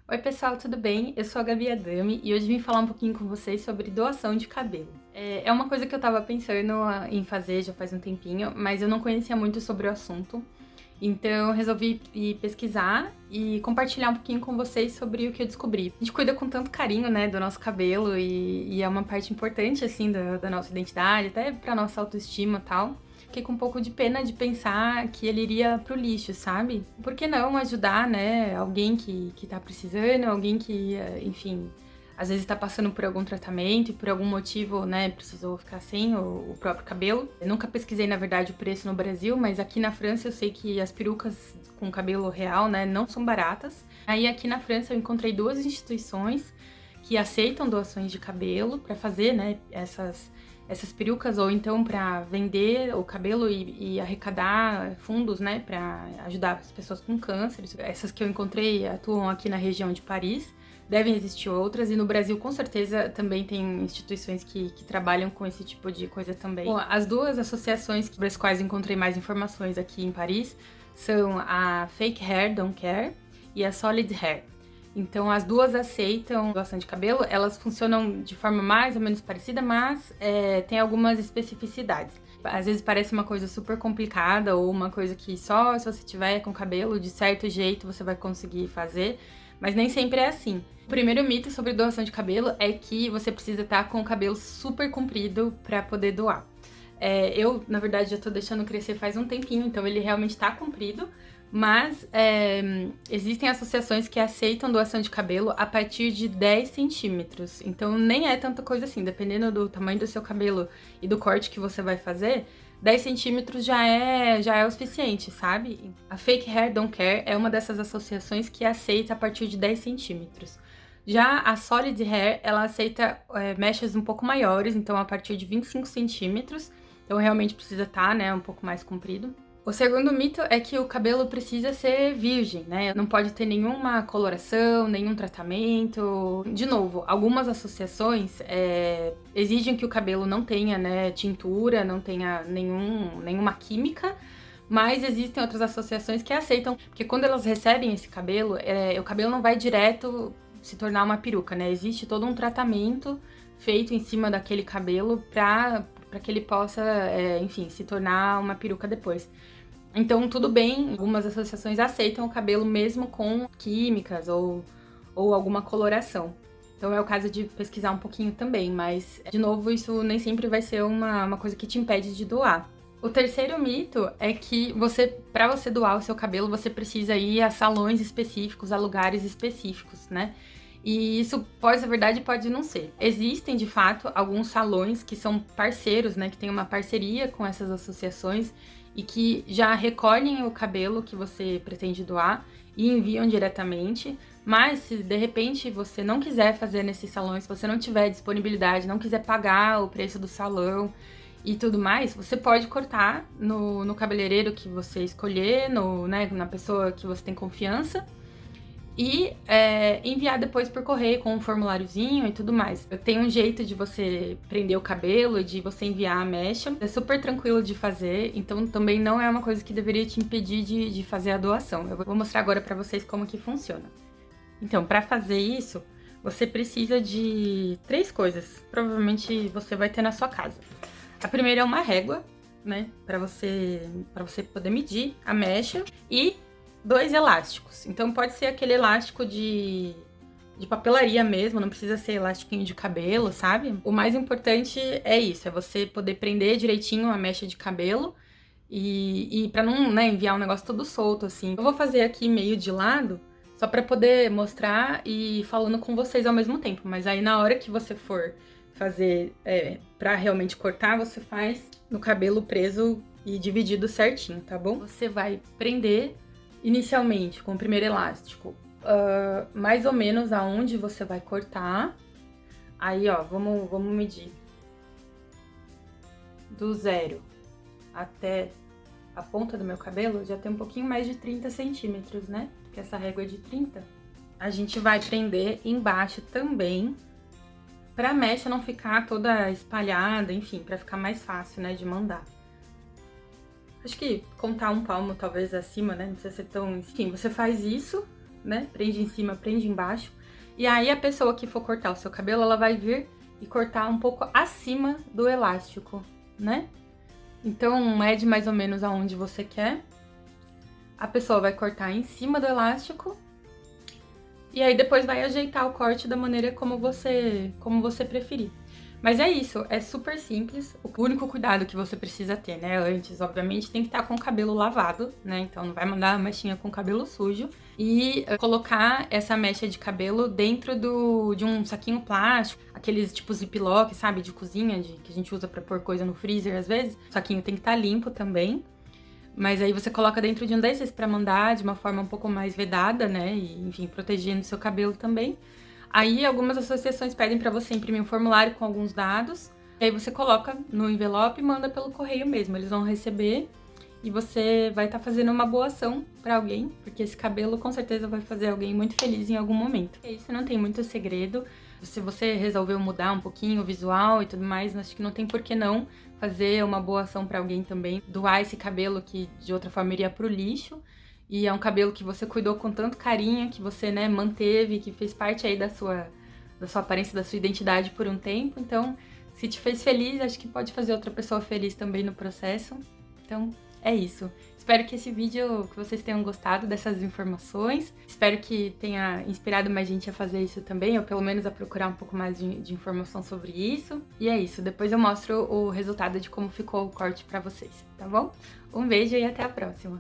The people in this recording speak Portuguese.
Oi pessoal, tudo bem? Eu sou a Gabi Adami e hoje vim falar um pouquinho com vocês sobre doação de cabelo. É uma coisa que eu tava pensando em fazer já faz um tempinho, mas eu não conhecia muito sobre o assunto. Então eu resolvi ir pesquisar e compartilhar um pouquinho com vocês sobre o que eu descobri. A gente cuida com tanto carinho, né, do nosso cabelo e é uma parte importante, assim, da nossa identidade, até pra nossa autoestima e tal. Fiquei com um pouco de pena de pensar que ele iria pro lixo, sabe? Por que não ajudar, né, alguém que tá precisando, alguém que, enfim, às vezes tá passando por algum tratamento e por algum motivo, né, precisou ficar sem o próprio cabelo. Eu nunca pesquisei, na verdade, o preço no Brasil, mas aqui na França eu sei que as perucas com cabelo real, né, não são baratas. Aí aqui na França eu encontrei duas instituições que aceitam doações de cabelo para fazer, né, essas perucas ou então para vender o cabelo e arrecadar fundos, né, para ajudar as pessoas com câncer. Essas que eu encontrei atuam aqui na região de Paris. Devem existir outras, e no Brasil, com certeza, também tem instituições que trabalham com esse tipo de coisa também. Bom, as duas associações sobre as quais encontrei mais informações aqui em Paris são a Fake Hair Don't Care e a Solid Hair. Então, as duas aceitam doação de cabelo, elas funcionam de forma mais ou menos parecida, mas tem algumas especificidades. Às vezes parece uma coisa super complicada ou uma coisa que só se você tiver com cabelo de certo jeito você vai conseguir fazer, mas nem sempre é assim. O primeiro mito sobre doação de cabelo é que você precisa estar com o cabelo super comprido para poder doar. Eu, na verdade, já tô deixando crescer faz um tempinho, então ele realmente tá comprido, mas existem associações que aceitam doação de cabelo a partir de 10 centímetros. Então nem é tanta coisa assim, dependendo do tamanho do seu cabelo e do corte que você vai fazer, 10 centímetros já é o suficiente, sabe? A Fake Hair Don't Care é uma dessas associações que aceita a partir de 10 centímetros. Já a Solid Hair, ela aceita mechas um pouco maiores, então a partir de 25 centímetros. Então realmente precisa estar, né, um pouco mais comprido. O segundo mito é que o cabelo precisa ser virgem, né? Não pode ter nenhuma coloração, nenhum tratamento. De novo, algumas associações exigem que o cabelo não tenha, né, tintura, não tenha nenhuma química, mas existem outras associações que aceitam, porque quando elas recebem esse cabelo, o cabelo não vai direto se tornar uma peruca, né? Existe todo um tratamento feito em cima daquele cabelo para que ele possa, enfim, se tornar uma peruca depois. Então, tudo bem, algumas associações aceitam o cabelo mesmo com químicas ou alguma coloração. Então, é o caso de pesquisar um pouquinho também, mas, de novo, isso nem sempre vai ser uma coisa que te impede de doar. O terceiro mito é que para você doar o seu cabelo, você precisa ir a salões específicos, a lugares específicos, né? E isso pode ser verdade, pode não ser. Existem, de fato, alguns salões que são parceiros, né? Que tem uma parceria com essas associações e que já recolhem o cabelo que você pretende doar e enviam diretamente. Mas se de repente você não quiser fazer nesses salões, se você não tiver disponibilidade, não quiser pagar o preço do salão e tudo mais, você pode cortar no cabeleireiro que você escolher, né, na pessoa que você tem confiança e enviar depois por correio com um formuláriozinho e tudo mais. Tem um jeito de você prender o cabelo, de você enviar a mecha. É super tranquilo de fazer, então também não é uma coisa que deveria te impedir de fazer a doação. Eu vou mostrar agora pra vocês como que funciona. Então, pra fazer isso, você precisa de 3 coisas. Provavelmente você vai ter na sua casa. A primeira é uma régua, né, pra você poder medir a mecha e 2 elásticos. Então pode ser aquele elástico de papelaria mesmo, não precisa ser elastiquinho de cabelo, sabe? O mais importante é isso, é você poder prender direitinho a mecha de cabelo e para não, né, enviar um negócio todo solto assim. Eu vou fazer aqui meio de lado, só para poder mostrar e falando com vocês ao mesmo tempo, mas aí na hora que você for fazer para realmente cortar, você faz no cabelo preso e dividido certinho, tá bom? Você vai prender inicialmente com o primeiro elástico, mais ou menos aonde você vai cortar. Aí, ó, vamos medir. Do zero até a ponta do meu cabelo, já tem um pouquinho mais de 30 centímetros, né? Porque essa régua é de 30. A gente vai prender embaixo também, pra mecha não ficar toda espalhada, enfim, pra ficar mais fácil, né, de mandar. Acho que contar um palmo talvez acima, né? Não precisa ser tão... Enfim, você faz isso né? Prende em cima, prende embaixo. E aí a pessoa que for cortar o seu cabelo, ela vai vir e cortar um pouco acima do elástico, né? Então, mede mais ou menos aonde você quer. A pessoa vai cortar em cima do elástico. E aí depois vai ajeitar o corte da maneira como você preferir. Mas é isso, é super simples. O único cuidado que você precisa ter, né, antes, obviamente, tem que estar com o cabelo lavado, né? Então não vai mandar a mechinha com o cabelo sujo. E colocar essa mecha de cabelo dentro de um saquinho plástico, aqueles tipo ziplock, sabe, de cozinha, que a gente usa pra pôr coisa no freezer às vezes. O saquinho tem que estar limpo também. Mas aí você coloca dentro de um desses pra mandar de uma forma um pouco mais vedada, né? E, enfim, protegendo o seu cabelo também. Aí algumas associações pedem pra você imprimir um formulário com alguns dados. E aí você coloca no envelope e manda pelo correio mesmo. Eles vão receber e você vai estar fazendo uma boa ação pra alguém, porque esse cabelo com certeza vai fazer alguém muito feliz em algum momento. E isso não tem muito segredo. Se você resolveu mudar um pouquinho o visual e tudo mais, acho que não tem por que não fazer uma boa ação pra alguém também. Doar esse cabelo que de outra forma iria pro lixo. E é um cabelo que você cuidou com tanto carinho, que você, né, manteve, que fez parte aí da sua aparência, da sua identidade por um tempo. Então, se te fez feliz, acho que pode fazer outra pessoa feliz também no processo. Então, é isso. Espero que esse vídeo, que vocês tenham gostado dessas informações. Espero que tenha inspirado mais gente a fazer isso também, ou pelo menos a procurar um pouco mais de informação sobre isso. E é isso, depois eu mostro o resultado de como ficou o corte pra vocês, tá bom? Um beijo e até a próxima!